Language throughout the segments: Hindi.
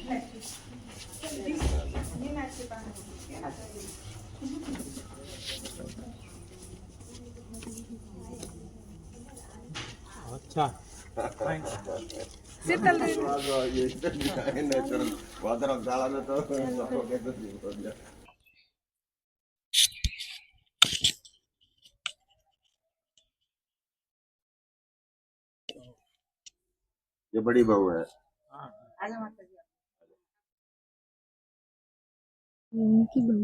अच्छा ये बड़ी बहू है। उनकी बहू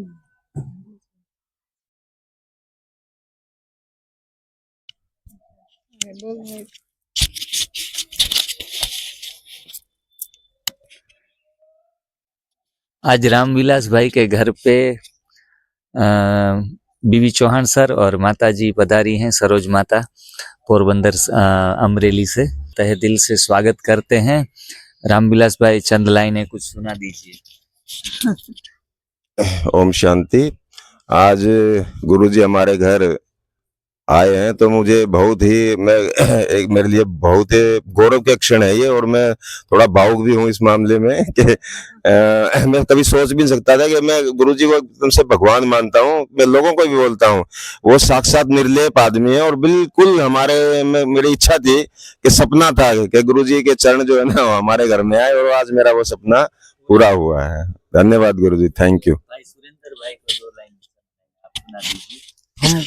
आज रामविलास भाई के घर पे बीवी चौहान सर और माता जी पधारी हैं, सरोज माता पोरबंदर अमरेली से। तहे दिल से स्वागत करते हैं। रामविलास भाई चंद लाइनें कुछ सुना दीजिए। ओम शांति। आज गुरुजी हमारे घर आए हैं तो मुझे बहुत ही मेरे लिए बहुत ही गौरव के क्षण है ये, और मैं थोड़ा भावुक भी हूँ इस मामले में कि मैं कभी सोच भी नहीं सकता था कि मैं गुरुजी को एकदम से भगवान मानता हूँ। मैं लोगों को भी बोलता हूँ वो साक्षात निर्लेप आदमी है, और बिल्कुल मेरी इच्छा थी कि सपना था कि गुरुजी के चरण जो है ना वो हमारे घर में आए, और आज मेरा वो सपना पूरा हुआ है। धन्यवाद गुरुजी, थैंक यू। भाई सुरेंद्र भाई को 2 लाइन आप सुना दीजिए। हम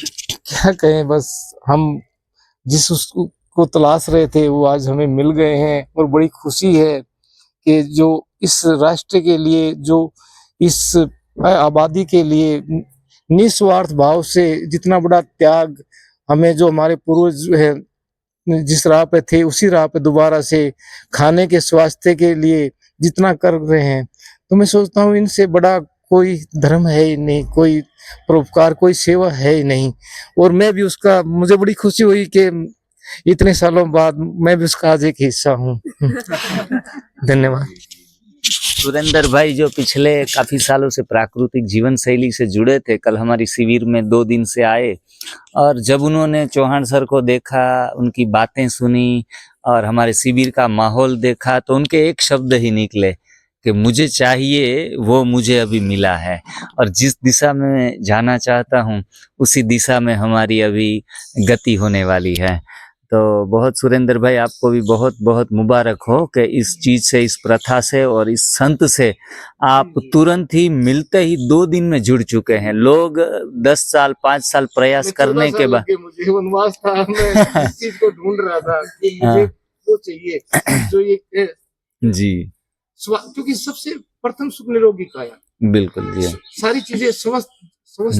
क्या कहें, बस हम जिस उसको तलाश रहे थे वो आज हमें मिल गए हैं, और बड़ी खुशी है कि जो इस राष्ट्र के लिए, जो इस आबादी के लिए निस्वार्थ भाव से जितना बड़ा त्याग हमें, जो हमारे पूर्वज है जिस राह पे थे उसी राह पे दोबारा से खाने के स्वास्थ्य के लिए जितना कर रहे हैं, तो मैं सोचता हूँ इनसे बड़ा कोई धर्म है ही नहीं, कोई परोपकार, कोई सेवा है ही नहीं। और मैं भी उसका, मुझे बड़ी खुशी हुई कि इतने सालों बाद मैं भी उसका आज एक हिस्सा हूँ। धन्यवाद। सुरेंद्र भाई जो पिछले काफी सालों से प्राकृतिक जीवन शैली से जुड़े थे, कल हमारी शिविर में 2 दिन से आए, और जब उन्होंने चौहान सर को देखा, उनकी बातें सुनी और हमारे शिविर का माहौल देखा, तो उनके एक शब्द ही निकले कि मुझे चाहिए वो मुझे अभी मिला है, और जिस दिशा में जाना चाहता हूँ उसी दिशा में हमारी अभी गति होने वाली है। तो बहुत सुरेंद्र भाई आपको भी बहुत बहुत मुबारक हो कि इस चीज से, इस प्रथा से और इस संत से आप तुरंत ही मिलते ही 2 दिन में जुड़ चुके हैं। लोग 10 साल 5 साल प्रयास करने के बाद, मुझे वनवास था, मैं इस चीज को ढूंढ रहा था कि मुझे वो चाहिए जो ये जी क्योंकि सबसे प्रथम सुख निरोगी काया। बिल्कुल जी, सारी चीजें स्वस्थ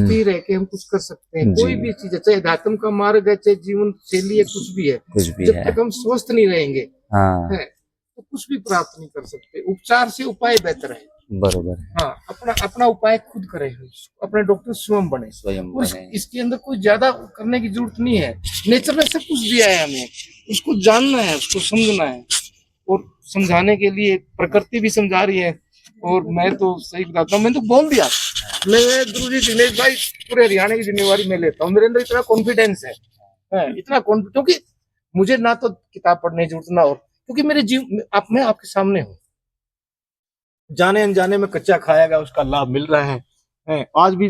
ही रह के हम कुछ कर सकते हैं। कोई भी चीज है, चाहे अध्यात्म का मार्ग है, चाहे जीवन शैली है, कुछ भी है, जब तक हम स्वस्थ नहीं रहेंगे तो कुछ भी प्राप्त नहीं कर सकते। उपचार से उपाय बेहतर है। बरोबर। हाँ, अपना उपाय खुद करें, अपने डॉक्टर स्वयं बने। इसके अंदर कोई ज्यादा करने की जरूरत नहीं है। नेचर ने सब कुछ दिया है, हमें उसको जानना है, उसको समझना है, और समझाने के लिए प्रकृति भी समझा रही है। और मैं तो सही बताता हूँ, मैंने तो बोल दिया, मैं गुरुजी दिनेश भाई पूरे हरियाणा की जिम्मेवारी मैं लेता हूँ। मेरे अंदर इतना कॉन्फिडेंस है, इतना कॉन्फिडेंस, क्योंकि मुझे ना तो किताब पढ़ने की जरूरत ना, और क्योंकि मेरे मैं आपके सामने हूँ। जाने अनजाने में कच्चा खाया गया, उसका लाभ मिल रहा है। आज भी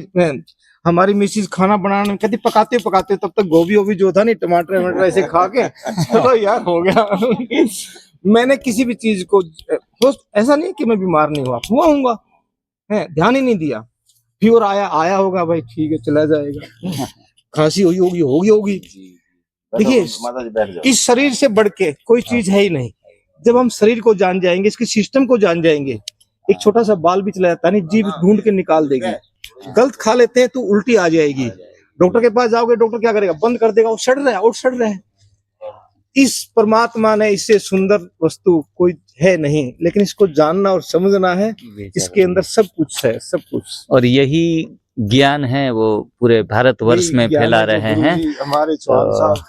हमारी मिसेज खाना बनाने कहती पकाते पकाते तब तक गोभी वोभी जो था नहीं, टमाटर वमाटर ऐसे खा के चलो यार हो गया। मैंने किसी भी चीज को ऐसा नहीं कि मैं बीमार नहीं हुआ हूँगा, ध्यान ही नहीं दिया। फीवर आया होगा, भाई ठीक है चला जाएगा। खांसी हुई होगी। देखिए इस शरीर से बढ़ के कोई चीज है ही नहीं। जब हम शरीर को जान जाएंगे, इसके सिस्टम को जान जाएंगे, एक छोटा सा बाल भी चला जाता नहीं, जीभ ढूंढ के निकाल देगी। गलत खा लेते हैं तो उल्टी आ जाएगी। डॉक्टर के पास जाओगे, डॉक्टर क्या करेगा, बंद कर देगा, वो सड़ रहा है। इस परमात्मा ने, इससे सुंदर वस्तु कोई है नहीं, लेकिन इसको जानना और समझना है। इसके अंदर सब कुछ है, सब कुछ, और यही ज्ञान है वो पूरे भारतवर्ष में फैला रहे हैं हमारे चौहान साहब।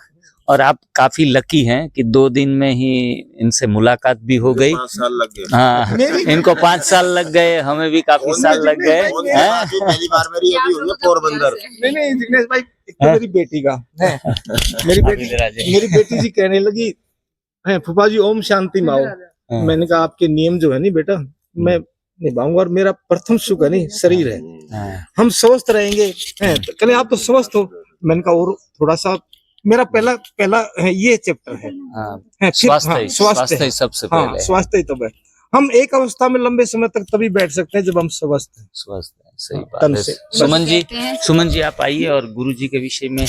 और आप काफी लकी हैं कि 2 दिन में ही इनसे मुलाकात भी हो गई। 5 साल लग गए। हाँ, इनको 5 साल लग गए, हमें भी काफी साल लग गए। पहली बार मेरी अभी हुई है पोरबंदर। नहीं दिनेश भाई, मेरी बेटी का है, मेरी बेटी जी कहने लगी, फूफा जी ओम शांति माओ। मैंने कहा आपके नियम जो है नहीं बेटा, मैं निभाऊंगा और मेरा प्रथम सुख है नहीं शरीर है। हाँ, हम स्वस्थ रहेंगे हैं, तो कहले आप तो स्वस्थ हो। मैंने कहा और थोड़ा सा मेरा पहला पहला ये चैप्टर है, हाँ, फिर स्वास्थ्य हाँ, ही- स्वास्थ्य स्वास्थ्य है। ही सबसे हाँ पहले है। स्वास्थ्य ही तब है। हम एक अवस्था में लंबे समय तक तभी बैठ सकते हैं जब हम स्वस्थ हैं स्वस्थ है, सही तन बात है। से। सुमन जी आप आइए और गुरु जी के विषय में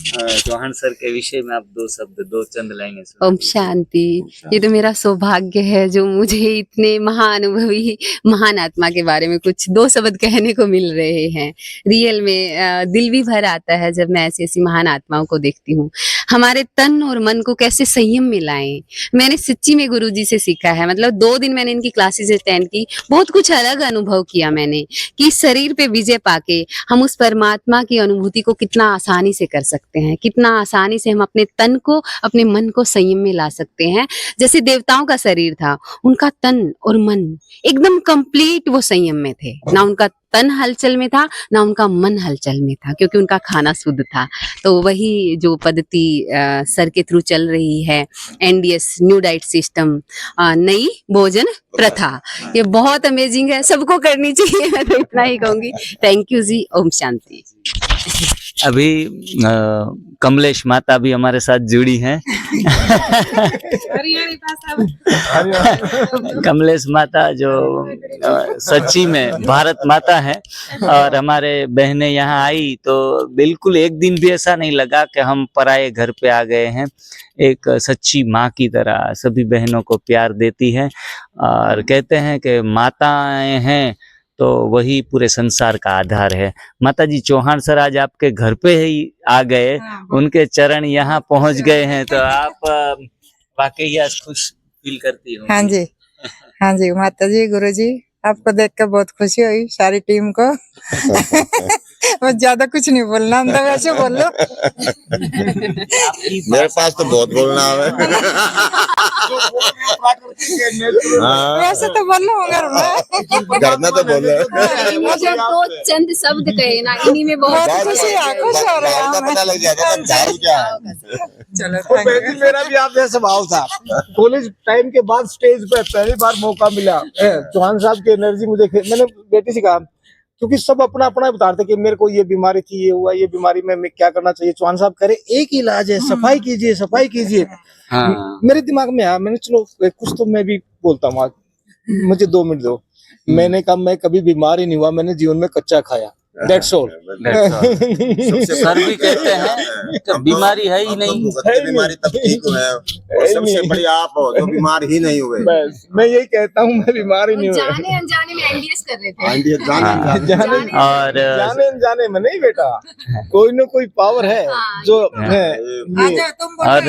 चौहान सर के विषय में आप दो शब्द, दो चंद लाइनें सुनाइए। ओम शांति। ये तो मेरा सौभाग्य है जो मुझे इतने महाअनुभवी महान आत्मा के बारे में कुछ दो शब्द कहने को मिल रहे हैं। रियल में दिल भी भर आता है जब मैं ऐसी ऐसी महान आत्माओं को देखती हूँ। हमारे तन और मन को कैसे संयम में लाएं, मैंने सच्ची में गुरुजी से सीखा है। मतलब 2 दिन मैंने इनकी क्लासेस अटेंड की, बहुत कुछ अलग अनुभव किया मैंने कि शरीर पे विजय पाके हम उस परमात्मा की अनुभूति को कितना आसानी से कर सकते हैं, कितना आसानी से हम अपने तन को अपने मन को संयम में ला सकते हैं। जैसे देवताओं का शरीर था, उनका तन और मन एकदम कंप्लीट वो संयम में थे। ना उनका तन हलचल में था, ना उनका मन हलचल में था, क्योंकि उनका खाना शुद्ध था। तो वही जो पद्धति सर के थ्रू चल रही है, एनडीएस न्यू डाइट सिस्टम, नई भोजन प्रथा, ये बहुत अमेजिंग है, सबको करनी चाहिए। मैं तो इतना ही कहूंगी। थैंक यू जी। ओम शांति। अभी कमलेश माता भी हमारे साथ जुड़ी हैं। कमलेश माता जो सच्ची में भारत माता है, और हमारे बहनें यहाँ आई तो बिल्कुल एक दिन भी ऐसा नहीं लगा कि हम पराये घर पे आ गए हैं। एक सच्ची माँ की तरह सभी बहनों को प्यार देती है, और कहते हैं कि माताएं हैं तो वही पूरे संसार का आधार है। माता जी, चौहान सर आज आपके घर पे ही आ गए, उनके चरण यहाँ पहुंच गए हैं, तो आप वाकई आज खुश फील करती हो? हाँ जी, हाँ जी माता जी, गुरु जी, आपको देख कर बहुत खुशी हुई, सारी टीम को। बस ज्यादा कुछ नहीं बोलना, अंदर वैसे बोल लो। मेरे पास तो बहुत बोलना है। हाँ, वैसे तो बोल लो मगर मैं करना तो बोल रहे मुझे 2 चंद शब्द कहे ना, इन्हीं में बहुत खुशी है, खुश हो रहे हैं पता लग जाएगा ना दारू क्या है। चलो और बेटी मेरा भी आप जैसा भाव था। कॉलेज टाइम के बाद स्टेज पे पहली बार मौका मिला, चौहान साहब की एनर्जी मुझे मैंने बेटी से कहा, क्योंकि सब अपना अपना बताते कि मेरे को ये बीमारी थी, ये हुआ, ये बीमारी में मैं क्या करना चाहिए। चौहान साहब कह रहे एक ही इलाज है, सफाई कीजिए, सफाई कीजिए। हाँ। मेरे दिमाग में आया, मैंने चलो कुछ तो मैं भी बोलता हूँ, मुझे 2 मिनट दो। मैंने कहा मैं कभी बीमार ही नहीं हुआ, मैंने जीवन में कच्चा खाया। That's all. सर भी कहते हैं कि बीमारी है ही नहीं। बीमारी तब ठीक है, और सबसे बड़ी आप हो जो बीमार ही नहीं हुए। बस मैं यही कहता हूँ, मैं बीमार ही नहीं हुआ। जाने अनजाने में एनडीएस कर रहे थे। और जाने अनजाने में नहीं बेटा, कोई ना कोई पावर है जो है आ ये, जाओ तुम बोलो। और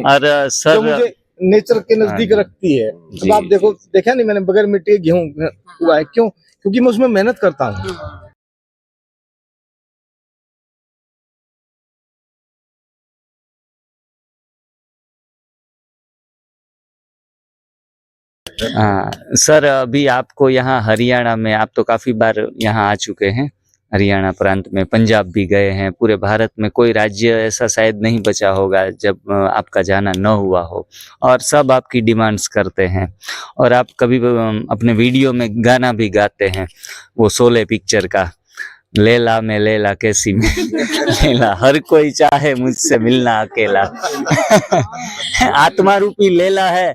और जो सर मुझे नेचर के नजदीक रखती है। अब आप देखो, देखा नहीं मैंने बगैर मिट्टी के गेहूं हुआ है, क्यों? क्योंकि मैं उसमें मेहनत करता हूँ। हाँ सर, अभी आपको यहाँ हरियाणा में, आप तो काफी बार यहाँ आ चुके हैं, हरियाणा प्रांत में, पंजाब भी गए हैं, पूरे भारत में कोई राज्य ऐसा शायद नहीं बचा होगा जब आपका जाना न हुआ हो, और सब आपकी डिमांड्स करते हैं, और आप कभी अपने वीडियो में गाना भी गाते हैं, वो शोले पिक्चर का, लैला में लैला कैसी में लैला, हर कोई चाहे मुझसे मिलना अकेला। आत्मा रूपी लैला है,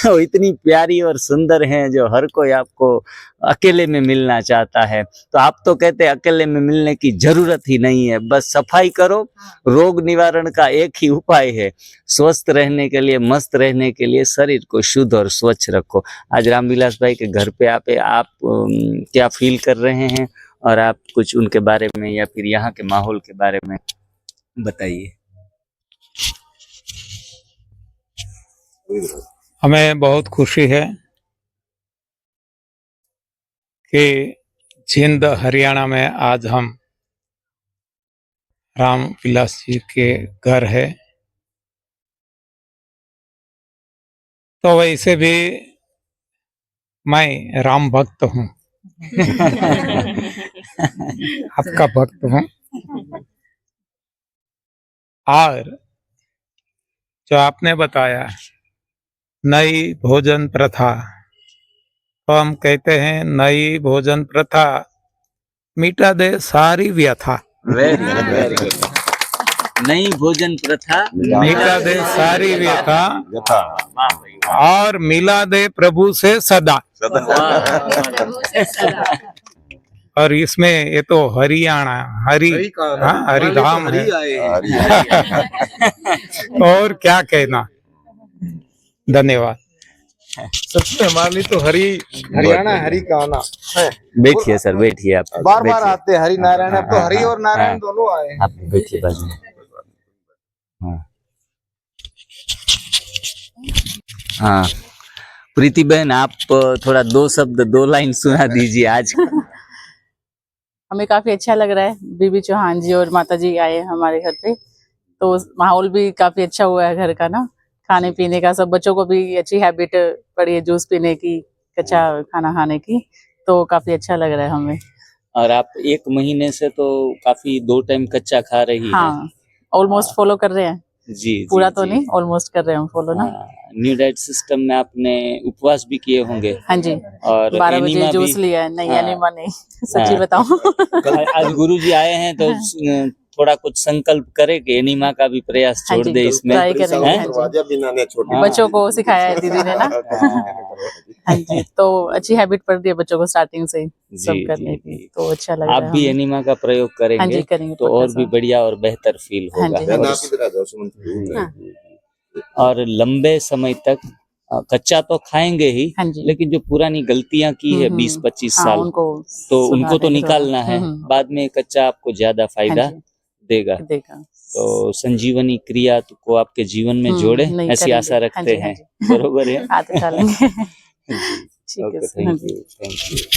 वो इतनी प्यारी और सुंदर है जो हर कोई आपको अकेले में मिलना चाहता है। तो आप तो कहते हैं अकेले में मिलने की जरूरत ही नहीं है, बस सफाई करो, रोग निवारण का एक ही उपाय है, स्वस्थ रहने के लिए, मस्त रहने के लिए शरीर को शुद्ध और स्वच्छ रखो। आज रामविलास भाई के घर पे आप क्या फील कर रहे हैं, और आप कुछ उनके बारे में या फिर यहाँ के माहौल के बारे में बताइए। हमें बहुत खुशी है कि जिंद हरियाणा में आज हम रामविलास जी के घर है। तो वैसे भी मैं राम भक्त हूँ, आपका भक्त हूँ। और जो आपने बताया नई भोजन प्रथा, तो हम कहते हैं नई भोजन प्रथा मिटा दे सारी व्यथा। Very good. नई भोजन प्रथा मिटा दे सारी व्यथा और मिला दे प्रभु से सदा। और इसमें ये तो हरियाणा हरि हरिधाम है। और क्या कहना। धन्यवाद। सच में हमारे लिए तो हरियाणा हरि का आना है। बैठिए सर, बैठिए आप। बार बार आते हैं हरि नारायण, अब तो हरि और नारायण दोनों आए हैं। आप बैठिए बाजू में। हाँ प्रीति बहन, आप थोड़ा 2 शब्द 2 लाइन सुना दीजिए आज। हमें काफी अच्छा लग रहा है। बीबी चौहान जी और माता जी आए हमारे घर पे, तो माहौल भी काफी अच्छा हुआ है घर का ना। खाने पीने का सब बच्चों को भी अच्छी हैबिट पड़ी है, जूस पीने की, कच्चा खाना खाने की, तो काफी अच्छा लग रहा है हमें। और आप 1 महीने से तो काफी 2 टाइम कच्चा खा रही हैं। हाँ, ऑलमोस्ट फॉलो कर रहे हैं। जी पूरा तो नहीं, ऑलमोस्ट कर रहे हैं फॉलो ना। न्यू डाइट सिस्टम में आपने उपवास भी किए होंगे। हाँ जी, और 12 बजे एनीमा जूस भी। लिया है। नहीं, हाँ। एनीमा नहीं, सच्ची बताऊं। आज गुरुजी आए हैं तो थोड़ा कुछ संकल्प करे कि एनीमा का भी प्रयास हाँ छोड़ जी, दे इसमें। ट्राई करेंगे। हाँ जी, बच्चों को सिखाया है दीदी ने ना। हाँ जी, तो अच्छी हैबिट पड़ रही है बच्चों को स्टार्टिंग से ही सब जी, करने जी, की, जी। तो अच्छा लग रहा आप है भी हमें। एनीमा का प्रयोग हाँ करेंगे जी, करेंगे तो और पक्का भी सा। बढ़िया और बेहतर फील हाँ होगा। जी, हाँ जी। और लंबे समय तक कच्चा तो खाएंगे ही, हाँ जी। लेकिन जो पुरानी गलतियां की है 20-25 हाँ, साल, उनको तो उनको तो सुधारने की निकालना है। जरूरत। बाद में कच्चा आपको ज्यादा फायदा हाँ जी, देगा। देगा। तो संजीवनी क्रिया को आपके जीवन में जोड़े, नहीं, ऐसी करेंगे। आशा हाँ रखते जी, हाँ हैं। जी। बरोबर है। हाथ उठा लेंगे। जी, ठीक है ओके, सर। हाँ थैंक जी। You, thank you.